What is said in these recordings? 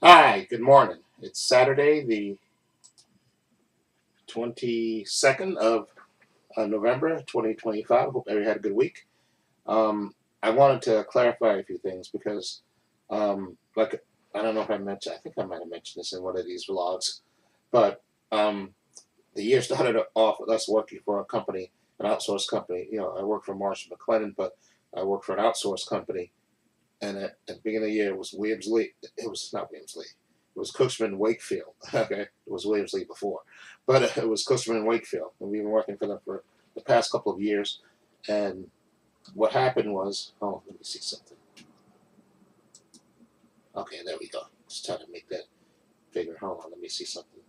Hi, good morning. It's Saturday, the 22nd of November, 2025. Hope everybody had a good week. I wanted to clarify a few things because, like, I don't know if I mentioned, I think I might have mentioned this in one of these vlogs, but um, the year started off with us working for a company, an outsourced company. I work for Marsh McLennan, but I work for an outsourced company. And at the beginning of the year, it was Williams Lee. It was not Williams Lee. It was Cushman Wakefield. Okay, it was Williams Lee before, but it was Cushman Wakefield, and we've been working for them for the past couple of years. And what happened was, oh, let me see something. Okay, there we go. Just trying to make that bigger. Hold on, let me see something.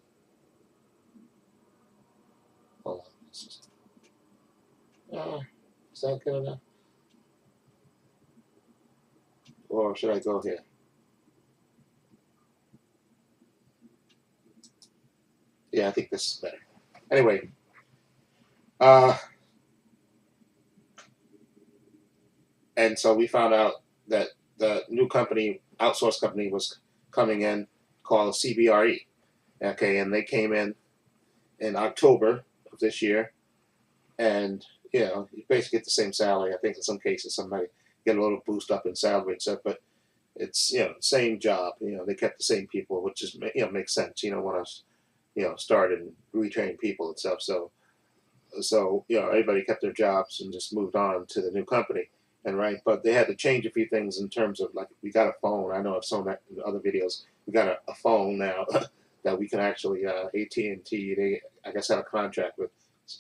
Hold on. Uh, is that good enough? Or should I go here? Yeah, I think this is better. Anyway, uh, and so we found out that the new company, outsourced company, was coming in called CBRE. Okay, and they came in October of this year, and you basically get the same salary. I think in some cases somebody get a little boost up in salary and stuff, but it's same job. They kept the same people, which is makes sense. When I started and retrained people and stuff. So everybody kept their jobs and just moved on to the new company. And right, but they had to change a few things in terms of, like, we got a phone. I know I've shown that in other videos. We got a phone now that we can actually AT&T. They, I guess, had a contract with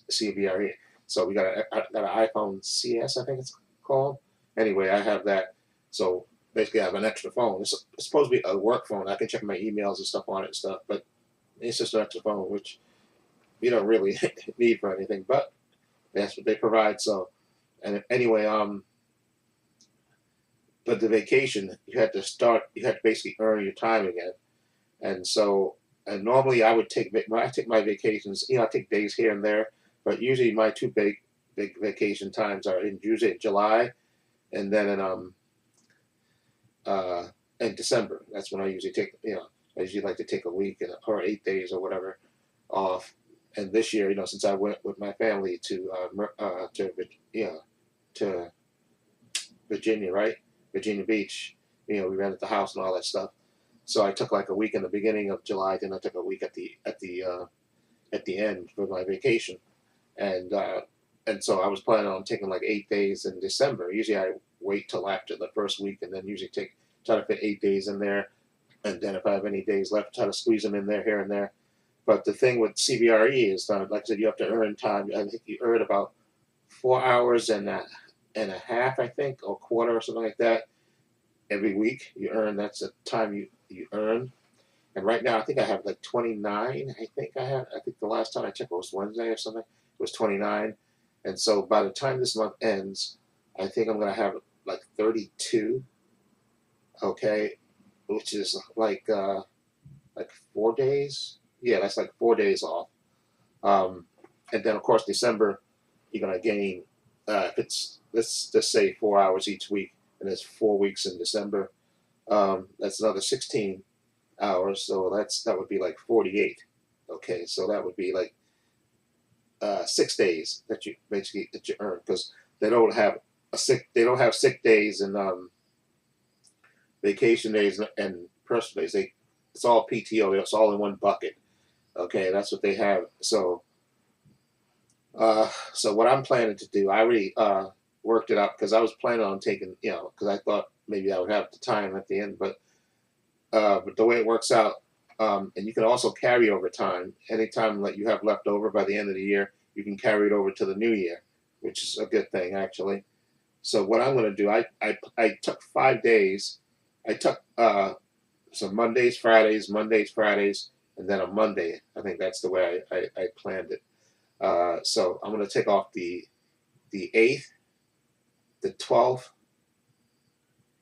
CBRE, so we got an iPhone CS, I think it's called. Anyway, I have that. So basically, I have an extra phone. It's supposed to be a work phone. I can check my emails and stuff on it and stuff, but it's just an extra phone, which we don't really need for anything. But that's what they provide. So, and anyway, but the vacation, you had to basically earn your time again. And so, and normally I would take when I take my vacations, I take days here and there, but usually my two big vacation times are usually in July, and then uh in December. That's when I usually take, I usually like to take a week or 8 days or whatever off. And this year, since I went with my family to Virginia, right? Virginia Beach. We rented the house and all that stuff. So I took like a week in the beginning of July, then I took a week at the end for my vacation, and uh, and so I was planning on taking like 8 days in December. Usually I wait till after the first week, and then usually try to fit 8 days in there, and then if I have any days left, try to squeeze them in there here and there. But the thing with CBRE is, like I said, you have to earn time. I think you earn about 4 hours and a half, I think, or quarter or something like that every week. You earn, that's the time you earn. And right now, I think I have like 29. I think the last time I checked, it was Wednesday or something. It was 29. And so by the time this month ends, I think I'm going to have like 32. Okay. Which is like 4 days. Yeah, that's like 4 days off. Um, and then, of course, December, you're going to gain, if it's, let's just say 4 hours each week, and it's 4 weeks in December. That's another 16 hours, so that would be like 48. Okay, so that would be like 6 days that you earn, because they don't have they don't have sick days and vacation days and personal days. It's all PTO. It's all in one bucket. Okay, that's what they have. So what I'm planning to do, I already worked it out, because I was planning on taking, because I thought maybe I would have the time at the end, but the way it works out, and you can also carry over time. Anytime that you have left over by the end of the year, you can carry it over to the new year, which is a good thing, actually. So what I'm going to do, I took 5 days. I took some Mondays, Fridays, and then a Monday. I think that's the way I planned it. So I'm going to take off the 8th, the 12th,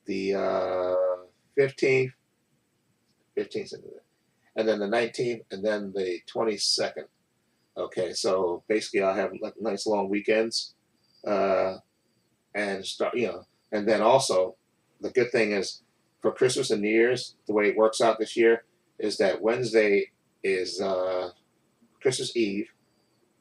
the 15th, 15th, and then the 19th, and then the 22nd. Okay, so basically I'll have like nice long weekends, uh, and start, and then also the good thing is for Christmas and New Year's, the way it works out this year is that Wednesday is Christmas Eve,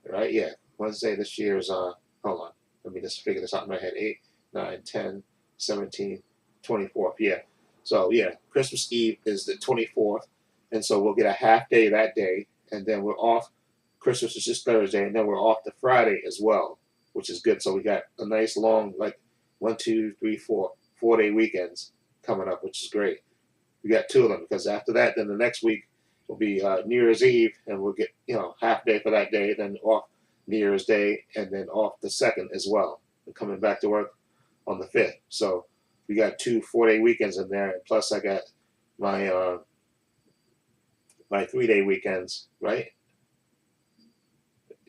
right? Yeah, Wednesday this year is hold on, let me just figure this out in my head. 8, 9, 10, 17, 24th. Yeah. So yeah, Christmas Eve is the 24th, and so we'll get a half day that day, and then we're off. Christmas is just Thursday, and then we're off to Friday as well, which is good. So we got a nice long, like 1, 2, 3, 4 day weekends coming up, which is great. We got 2 of them because after that, then the next week will be New Year's Eve, and we'll get half day for that day, then off New Year's Day, and then off the 2nd as well, and coming back to work on the 5th. So we got 2 4-day weekends in there, and plus I got my my 3-day weekends, right?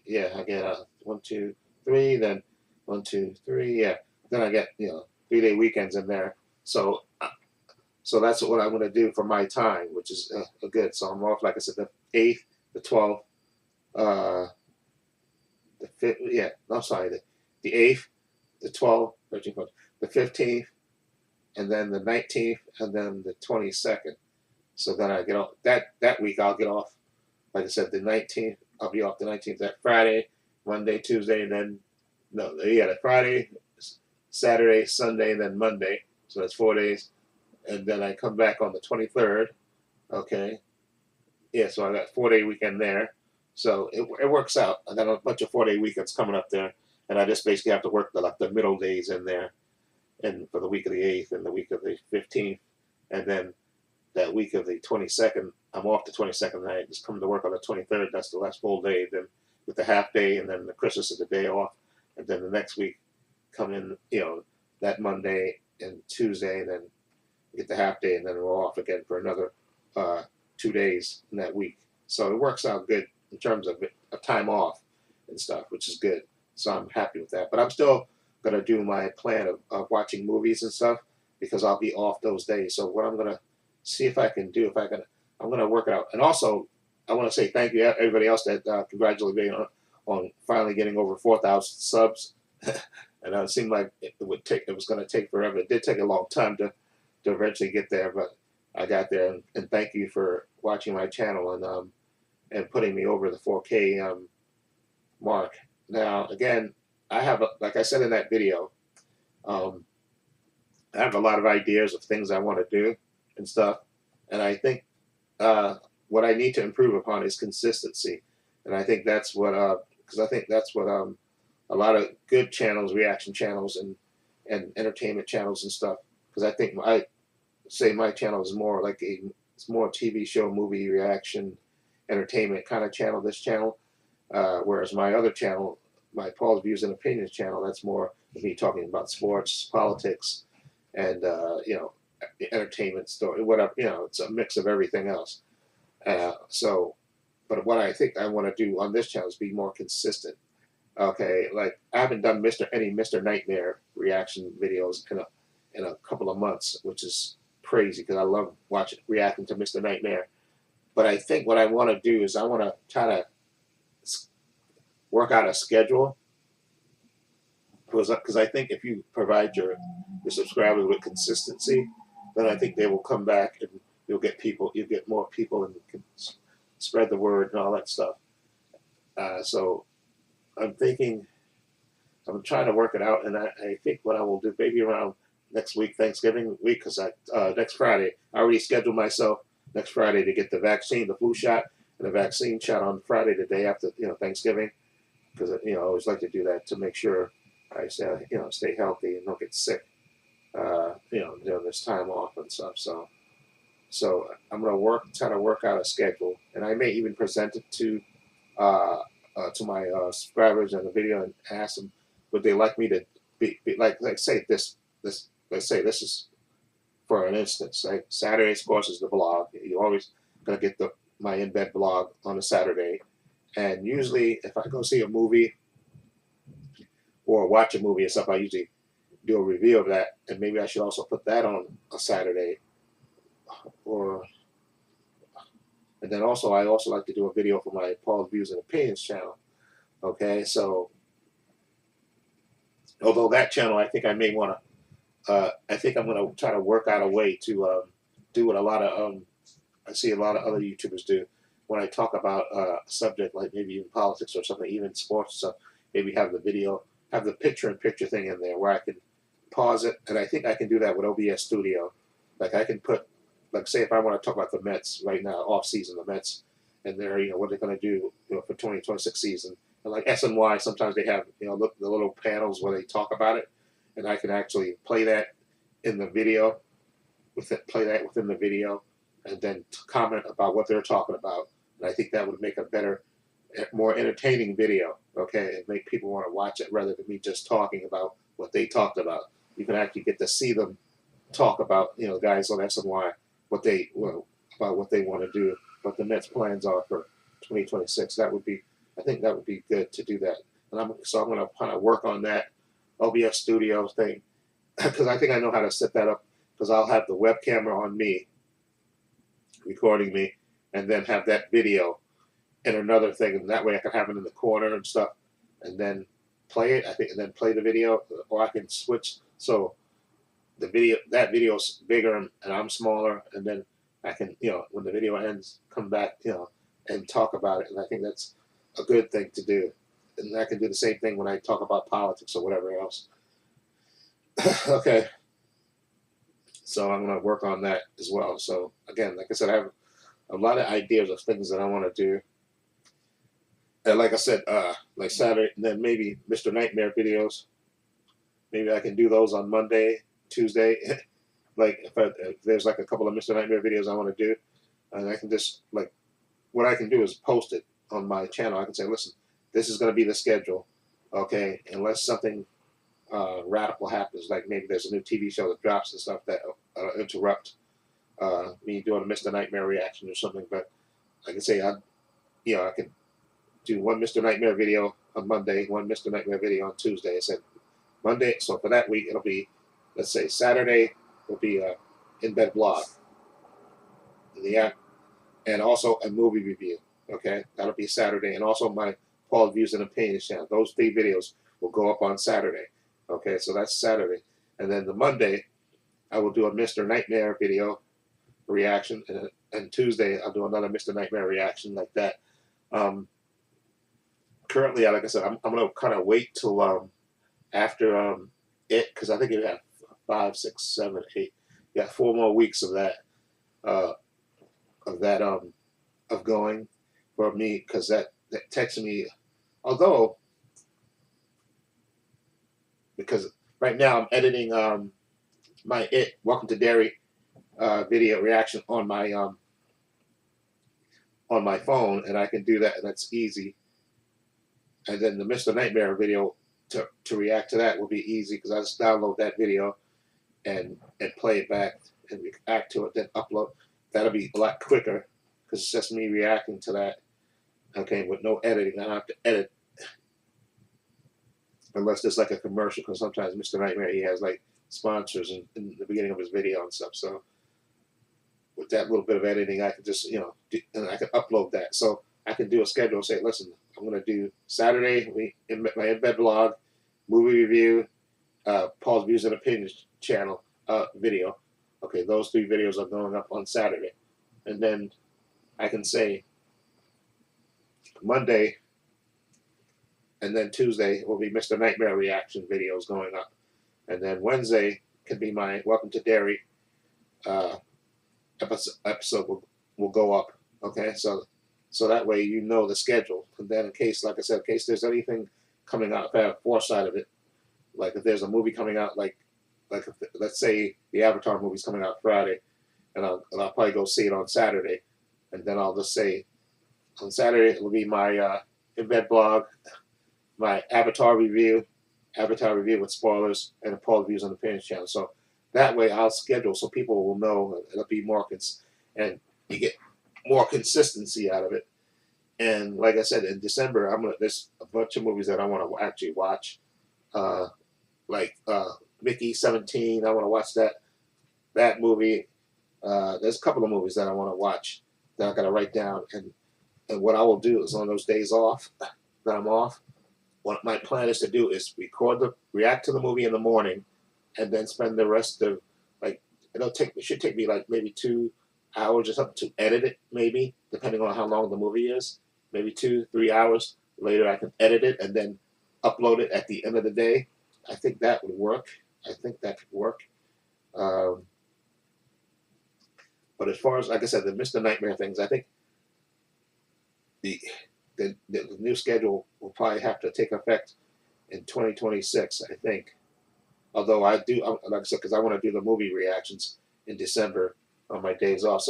Yeah, I get 1, 2, 3, then 1, 2, 3. Yeah, then I get 3-day weekends in there. So so that's what I'm going to do for my time, which is good. So I'm off, like I said, the 8th, the 12th, the 5th. Yeah, I'm sorry, the 8th, the 12th, 13th, 14th, the 15th, and then the 19th, and then the 22nd. So then I get off that week. I'll get off, like I said, the 19th. I'll be off the 19th, that Friday, Monday, Tuesday, and then the Friday, Saturday, Sunday, and then Monday. So that's 4 days, and then I come back on the 23rd. Okay, yeah. So I got 4-day weekend there. So it works out. I got a bunch of 4-day weekends coming up there, and I just basically have to work the middle days in there, and for the week of the 8th and the week of the 15th, and then that week of the 22nd, I'm off the 22nd, and I just come to work on the 23rd. That's the last full day, then with the half day, and then the Christmas is the day off, and then the next week come in, that Monday and Tuesday, and then get the half day, and then we're off again for another 2 days in that week. So it works out good in terms of time off and stuff, which is good. So I'm happy with that. But I'm still gonna do my plan of watching movies and stuff because I'll be off those days. So what I'm gonna see if I can do, I'm gonna work it out. And also, I want to say thank you to everybody else that congratulated me on finally getting over 4,000 subs. And it seemed like it was going to take forever. It did take a long time to eventually get there, but I got there. And thank you for watching my channel and putting me over the 4K mark. Now, again, I have, like I said in that video, I have a lot of ideas of things I want to do and stuff, and I think what I need to improve upon is consistency, and I think that's what because I think that's what a lot of good channels, reaction channels, and entertainment channels and stuff. Because I think I say my channel is more like it's more TV show, movie reaction, entertainment kind of channel. This channel, whereas my other channel, my Paul's Views and Opinions channel, that's more me talking about sports, politics, and entertainment story, whatever. It's a mix of everything else. But what I think I want to do on this channel is be more consistent. Okay, like I haven't done any Mr. Nightmare reaction videos in a couple of months, which is crazy because I love reacting to Mr. Nightmare. But I think what I want to do is I want to try to work out a schedule, because I think if you provide your subscribers with consistency, then I think they will come back and you'll get more people, and you can spread the word and all that stuff. So I'm trying to work it out, and I think what I will do, maybe around next week, Thanksgiving week, because next Friday, I already scheduled myself next Friday to get the vaccine, the flu shot, and the vaccine shot on Friday, the day after Thanksgiving, because I always like to do that to make sure I stay healthy and don't get sick, during this time off and stuff. So I'm gonna try to work out a schedule, and I may even present it to my subscribers in the video and ask them, would they like me to be like say this let's say this is, for an instance, like Saturday's, of course, is the vlog. You always gonna get my In Bed vlog on a Saturday, and usually if I go see a movie or watch a movie and stuff, I usually do a review of that, and maybe I should also put that on a Saturday. And then also I also like to do a video for my Paul's Views and Opinions channel. Okay, so although that channel I think I may want I think I'm gonna try to work out a way to do what a lot of I see a lot of other YouTubers do when I talk about a subject like maybe even politics or something, even sports stuff. Maybe have the video, have the picture-in-picture thing in there where I can pause it, and I think I can do that with OBS Studio. Like I can put, like say if I want to talk about the Mets right now, off season, the Mets, and they're what they're going to do for 2026 season. And like SNY, sometimes they have the little panels where they talk about it, and I can actually play that in the video, play that within the video, and then comment about what they're talking about. And I think that would make a better, more entertaining video. Okay, and make people want to watch it rather than me just talking about what they talked about. You can actually get to see them talk about guys on SNY what they about what they want to do, what the Mets plans are for 2026. That would be, I think that would be good to do that. And I'm going to kind of work on that OBS Studio thing because I think I know how to set that up because I'll have the web camera on me recording me and then have that video in another thing, and that way I can have it in the corner and stuff and then play it, I think, and then play the video, or I can switch so the video, that video's bigger and I'm smaller, and then I can when the video ends come back and talk about it. And I think that's a good thing to do, and I can do the same thing when I talk about politics or whatever else. Okay, so I'm going to work on that as well. So again, like I said, I have a lot of ideas of things that I want to do. And like I said, like Saturday, and then maybe Mr. Nightmare videos. Maybe I can do those on Monday, Tuesday. Like if there's like a couple of Mr. Nightmare videos I want to do, and I can just like what I can do is post it on my channel. I can say, listen, this is going to be the schedule, okay? Unless something radical happens, like maybe there's a new TV show that drops and stuff that interrupt me doing a Mr. Nightmare reaction or something. But I can say I can do one Mr. Nightmare video on Monday, one Mr. Nightmare video on Tuesday. I said Monday, so for that week it'll be, let's say Saturday will be a In Bed blog, and also a movie review. Okay, that'll be Saturday, and also my Paul Views and Opinions channel. Those 3 videos will go up on Saturday. Okay, so that's Saturday, and then the Monday I will do a Mr. Nightmare video reaction, and Tuesday I'll do another Mr. Nightmare reaction like that. Currently, like I said, I'm going to kind of wait till after it, because I think you have 5, 6, 7, 8. You got 4 more weeks of that of going for me, because that texts me. Although, because right now I'm editing my Welcome to Derry video reaction on my phone, and I can do that, and that's easy. And then the Mr. Nightmare video to react to that will be easy because I just download that video and play it back and react to it, then upload. That'll be a lot quicker because it's just me reacting to that. Okay, with no editing. I don't have to edit unless there's like a commercial, because sometimes Mr. Nightmare, he has like sponsors in the beginning of his video and stuff. So with that little bit of editing, I can just and I can upload that. So I can do a schedule and say, listen, I'm going to do Saturday my In Bed blog, movie review, Paul's Views and Opinions channel video. Okay, those 3 videos are going up on Saturday. And then I can say Monday and then Tuesday will be Mr. Nightmare reaction videos going up. And then Wednesday can be my Welcome to Derry episode will go up. Okay, so that way you know the schedule. And then in case, like I said, in case there's anything coming out, if I have foresight of it, like if there's a movie coming out, like if, let's say the Avatar movie's coming out Friday, and I'll probably go see it on Saturday, and then I'll just say on Saturday it will be my In Bed blog, my Avatar review with spoilers, and a Paul Views and Opinions channel. So that way I'll schedule so people will know. It'll be more and you get more consistency out of it. And like I said, in December, there's a bunch of movies that I want to actually watch, like Mickey 17. I want to watch that movie. There's a couple of movies that I want to watch that I got to write down. And what I will do is on those days off that I'm off, what my plan is to do is react to the movie in the morning, and then spend the rest of like it should take me like maybe 2 hours or something to edit it, maybe depending on how long the movie is. Maybe 2 3 hours later, I can edit it and then upload it at the end of the day. I think that would work. I think that could work. Um, but as far as like I said, the Mr. Nightmare things, I think the the new schedule will probably have to take effect in 2026. I think. Although I do, like I said, because I want to do the movie reactions in December on my days off.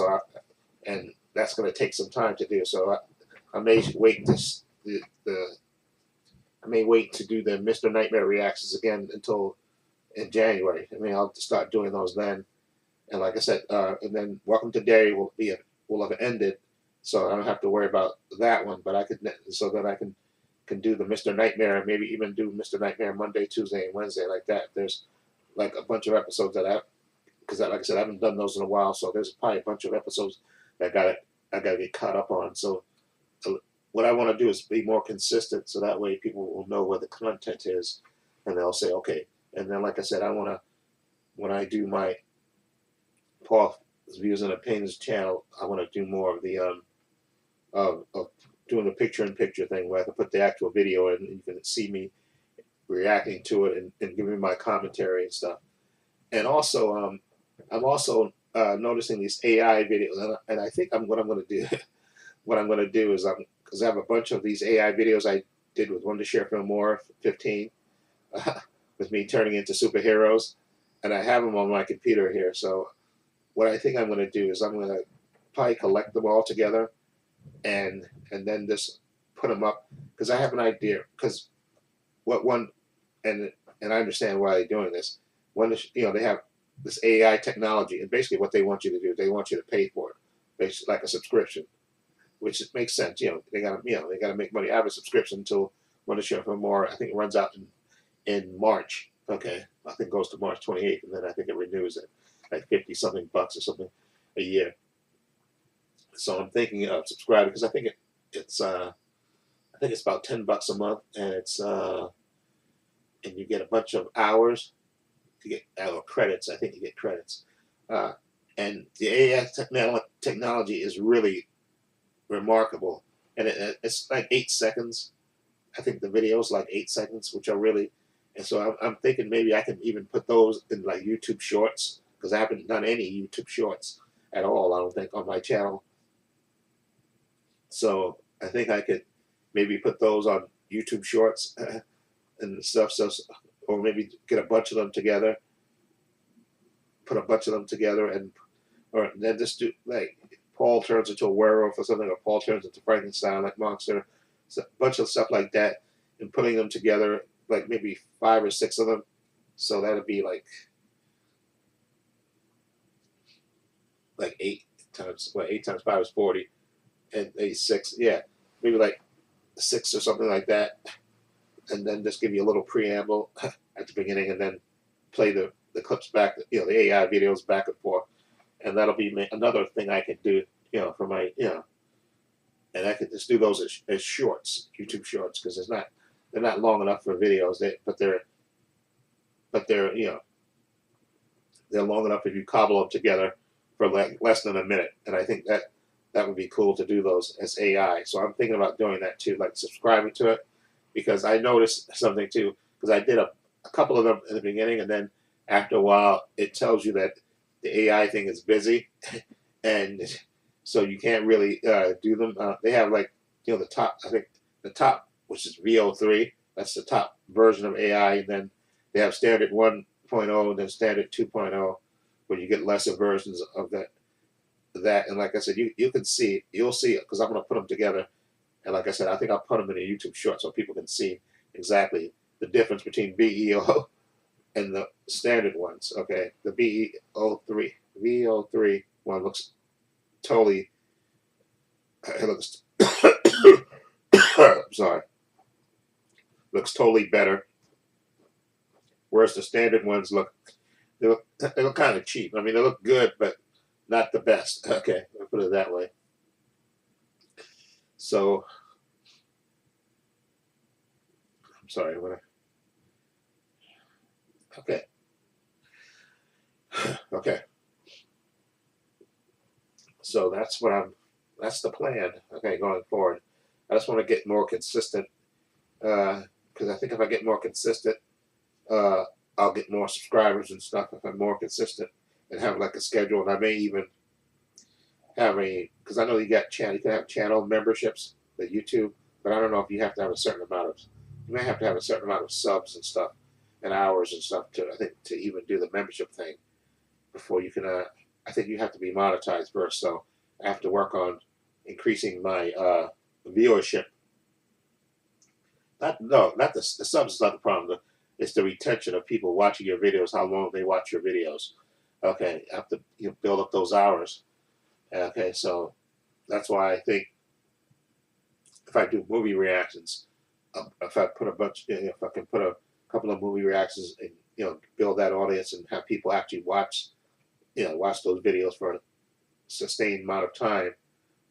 And that's going to take some time to do. So I may wait the I may wait to do the Mr. Nightmare reactions again until in January. I mean, I'll start doing those then. And like I said, and then Welcome to Derry will have ended, so I don't have to worry about that one. But I could so that I can do the Mr. Nightmare, and maybe even do Mr. Nightmare Monday, Tuesday, and Wednesday like that. There's like a bunch of episodes that because like I said, I haven't done those in a while, so there's probably a bunch of episodes that I got to get caught up on. So what I want to do is be more consistent, so that way people will know where the content is, and they'll say okay. And then, like I said, I want to when I do my Paul's Views and Opinions channel, I want to do more of the of doing a picture-in-picture thing where I can put the actual video in, and you can see me reacting to it and giving my commentary and stuff. And also, I'm also noticing these AI videos, and I think what I'm going to do, what I'm going to do is because I have a bunch of these AI videos I did with Wonder Share Film More 15, with me turning into superheroes, and I have them on my computer here. So what I think I'm going to do is I'm going to probably collect them all together, and then just put them up because I have an idea. Because what one and I understand why they're doing this. One is they have this AI technology, and basically what they want you to do, they want you to pay for it, basically like a subscription, which makes sense. They got to make money. I have a subscription until Wonder Share for More. I think it runs out in March. Okay, I think it goes to March 28th, and then I think it renews at like 50 something bucks or something a year. So I'm thinking of subscribing because I think it's about $10 a month, and it's and you get a bunch of hours. You get credits. I think you get credits, uh, and the AI technology is really remarkable, and it's like 8 seconds. I think the video is like 8 seconds, which are really, and so I'm thinking maybe I can even put those in like YouTube Shorts because I haven't done any YouTube Shorts at all. I don't think on my channel. So I think I could maybe put those on YouTube Shorts and stuff. So, or maybe get a bunch of them together, put a bunch of them together, or then just do like Paul turns into a werewolf or something, or Paul turns into Frankenstein like monster, so a bunch of stuff like that, and putting them together, like maybe 5 or 6 of them. So that'd be like 8 times 5 is 40, and 6, yeah, maybe like 6 or something like that, and then just give you a little preamble at the beginning, and then play the clips back, the AI videos back and forth, and that'll be another thing I could do, for my, and I could just do those as shorts, YouTube Shorts, because they're not long enough for videos, but they're they're long enough if you cobble them together for like less than a minute, and I think that would be cool to do those as AI. So I'm thinking about doing that too, like subscribing to it, because I noticed something too, because I did a couple of them in the beginning, and then after a while it tells you that the AI thing is busy, and so you can't really do them. They have like the top, I think the top, which is VO3, that's the top version of AI, and then they have standard 1.0 and then standard 2.0, where you get lesser versions of that. And like I said, you'll see it because I'm going to put them together. And like I said, I think I'll put them in a YouTube short so people can see exactly the difference between VEO and the standard ones. Okay, the VEO3 one looks totally. It looks. I'm sorry. Looks totally better. Whereas the standard ones they look kind of cheap. I mean, they look good, but not the best. Okay, I'll put it that way. So I'm sorry. Okay. So that's what I'm. That's the plan. Okay, going forward, I just want to get more consistent. Because I think if I get more consistent, uh, I'll get more subscribers and stuff. If I'm more consistent and have like a schedule, and I may even have a, because I know you got channel, you can have channel memberships, the YouTube, but I don't know if you have to have a certain amount of, you may have to have a certain amount of subs and stuff, and hours and stuff to, I think, to even do the membership thing before you can. I think you have to be monetized first, so I have to work on increasing my viewership. Not no, not the subs is not the problem. It's the retention of people watching your videos, how long they watch your videos. Okay, I have to build up those hours. Okay, so that's why I think if I do movie reactions, if I put a bunch, if I can put a couple of movie reactions and build that audience and have people actually watch, watch those videos for a sustained amount of time,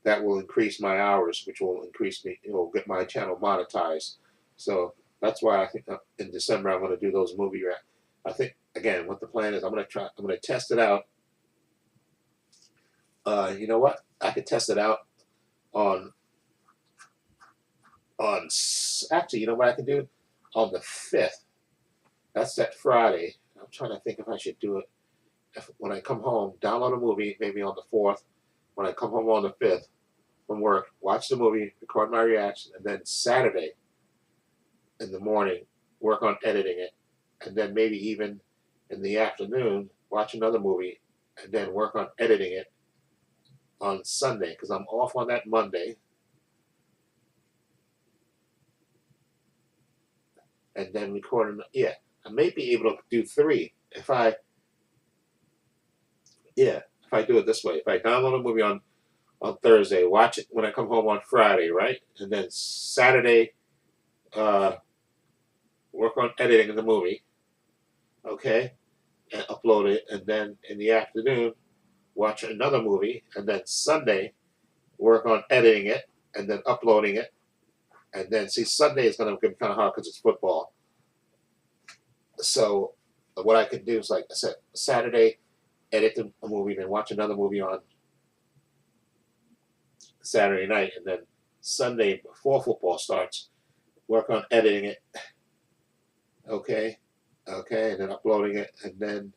that will increase my hours, which will increase me, it will get my channel monetized. So that's why I think in December I'm going to do those movie reactions. I think again, what the plan is, I'm going to test it out. You know what? I could test it out on actually, you know what I can do on the 5th. That's that Friday. I'm trying to think if I should do it when I come home. Download a movie maybe on the 4th. When I come home on the 5th from work, watch the movie, record my reaction, and then Saturday in the morning work on editing it, and then maybe even in the afternoon watch another movie, and then work on editing it on Sunday because I'm off on that Monday. And then record. Yeah, I may be able to do 3 if I. Yeah, if I do it this way, if I download a movie on Thursday, watch it when I come home on Friday, right, and then Saturday, uh, work on editing the movie, okay, and upload it, and then in the afternoon, watch another movie, and then Sunday, work on editing it, and then uploading it, and then see Sunday is going to be kind of hard because it's football. So what I could do is, like I said, Saturday, edit the movie, then watch another movie on Saturday night, and then Sunday before football starts, work on editing it. Okay, and then uploading it, and then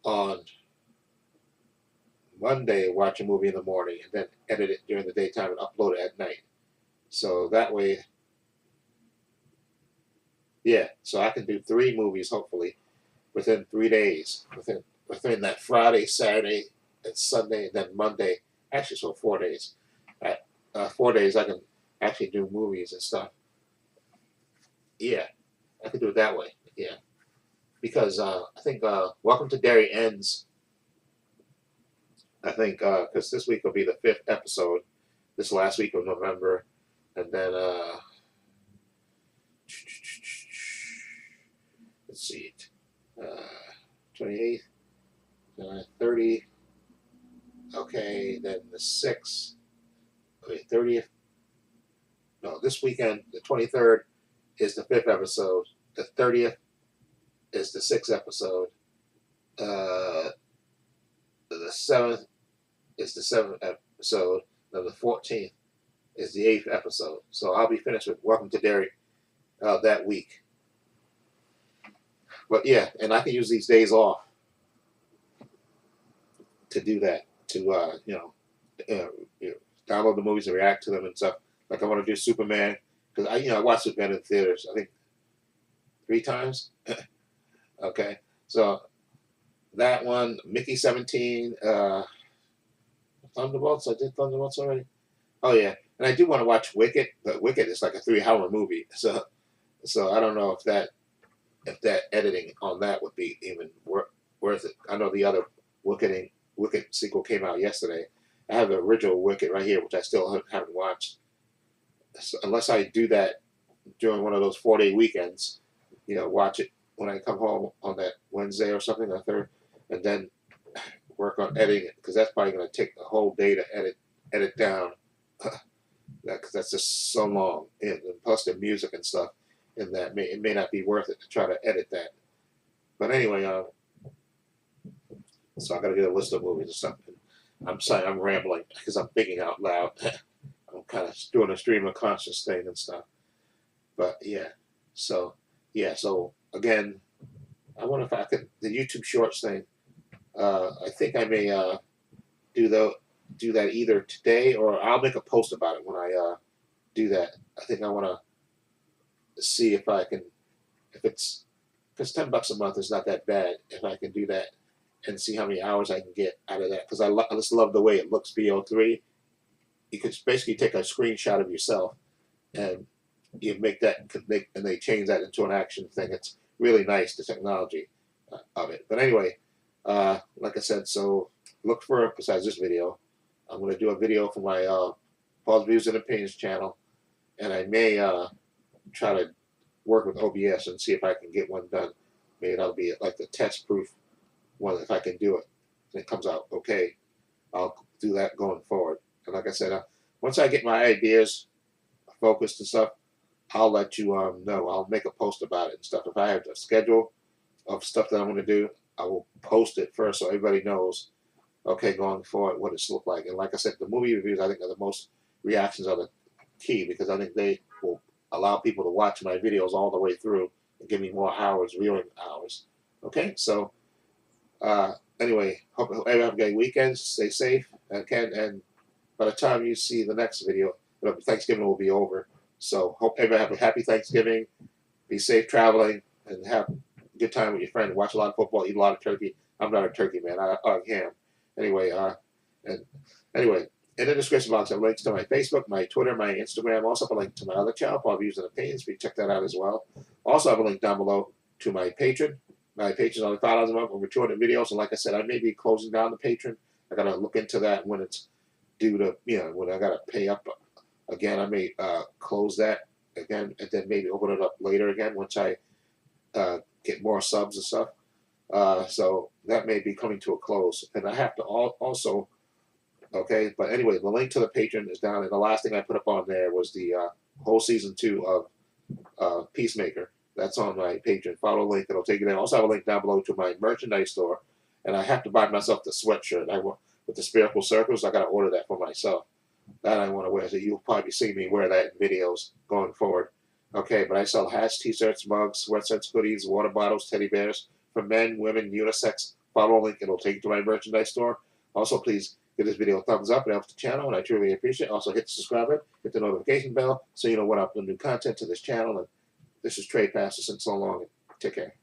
on Monday watch a movie in the morning, and then edit it during the daytime and upload it at night. So that way, yeah. So I can do 3 movies hopefully within 3 days, within that Friday, Saturday, and Sunday, and then Monday. Actually, so 4 days. At 4 days, I can actually do movies and stuff. Yeah, I could do it that way. Yeah, because I think Welcome to Derry ends. I think because this week will be the 5th episode. This last week of November, and then let's see, 28th, 30. Okay, then the 6th. Okay, 30th. No, this weekend, the 23rd is the 5th episode. The 30th is the 6th episode. The 7th is the 7th episode. Then the 14th is the 8th episode. So I'll be finished with Welcome to Derry that week. But yeah, and I can use these days off to do that. To download the movies and react to them and stuff. Like I want to do Superman because I watched Superman in theaters. I think 3 times. Okay, so that one, Mickey 17, Thunderbolts. I did Thunderbolts already. Oh yeah, and I do want to watch Wicked, but Wicked is like a 3-hour movie. So I don't know if that editing on that would be even worth it. I know the other Wicked sequel came out yesterday. I have the original Wicked right here, which I still haven't watched. So unless I do that during one of those 4-day weekends, watch it when I come home on that Wednesday or something, or third, and then work on editing it because that's probably going to take the whole day to edit down. Because that's just so long, and plus the music and stuff, and that it may not be worth it to try to edit that. But anyway, so I got to get a list of movies or something. I'm sorry, I'm rambling because I'm thinking out loud. I'm kind of doing a stream of conscious thing and stuff. But yeah, so yeah, so again, I wonder if I could the YouTube Shorts thing. I think I may do the do that either today or I'll make a post about it when I do that. I think I want to see if I can if it's because $10 a month is not that bad if I can do that and see how many hours I can get out of that because I just love the way it looks VO3. You could basically take a screenshot of yourself and you make that and they change that into an action thing. It's really nice the technology of it. But anyway, like I said, so look for besides this video, I'm going to do a video for my Paul's Views and Opinions channel, and I may try to work with OBS and see if I can get one done. Maybe that'll be like the test proof one if I can do it and it comes out okay. I'll do that going forward. And like I said, once I get my ideas focused and stuff, I'll let you know. I'll make a post about it and stuff. If I have a schedule of stuff that I'm going to do, I will post it first so everybody knows, okay, going forward, what it's look like. And like I said, the movie reviews, I think, are the most reactions are the key because I think they will allow people to watch my videos all the way through and give me more hours, viewing hours. Okay, so anyway, hope everyone have a great weekend. Stay safe, and by the time you see the next video, Thanksgiving will be over. So hope everybody have a happy Thanksgiving. Be safe traveling and have a good time with your friend. Watch a lot of football, eat a lot of turkey. I'm not a turkey man. I hug ham. Anyway, and anyway, in the description box, I have links to my Facebook, my Twitter, my Instagram. Also, have a link to my other channel, Paul Views and Opinions. You check that out as well. Also, I have a link down below to my Patreon. My Patreon's only $5 a month, over 200 videos. And like I said, I may be closing down the Patreon. I got to look into that when it's due to, when I got to pay up again. I may close that again and then maybe open it up later again once I get more subs and stuff. So that may be coming to a close. And I have to also, okay, but anyway, the link to the Patreon is down. And the last thing I put up on there was the whole season 2 of Peacemaker. That's on my Patreon. Follow the link, it'll take you there. I also have a link down below to my merchandise store. And I have to buy myself the sweatshirt. With the spherical circles, I got to order that for myself. That I want to wear. So you'll probably see me wear that in videos going forward. Okay, but I sell hats, t-shirts, mugs, sweatshirts, hoodies, water bottles, teddy bears for men, women, unisex. Follow a link, it'll take you to my merchandise store. Also, please give this video a thumbs up. It helps the channel, and I truly appreciate it. Also, hit the subscribe button, hit the notification bell, so you know when I upload new content to this channel. And this is Trepacer. Since so long. Take care.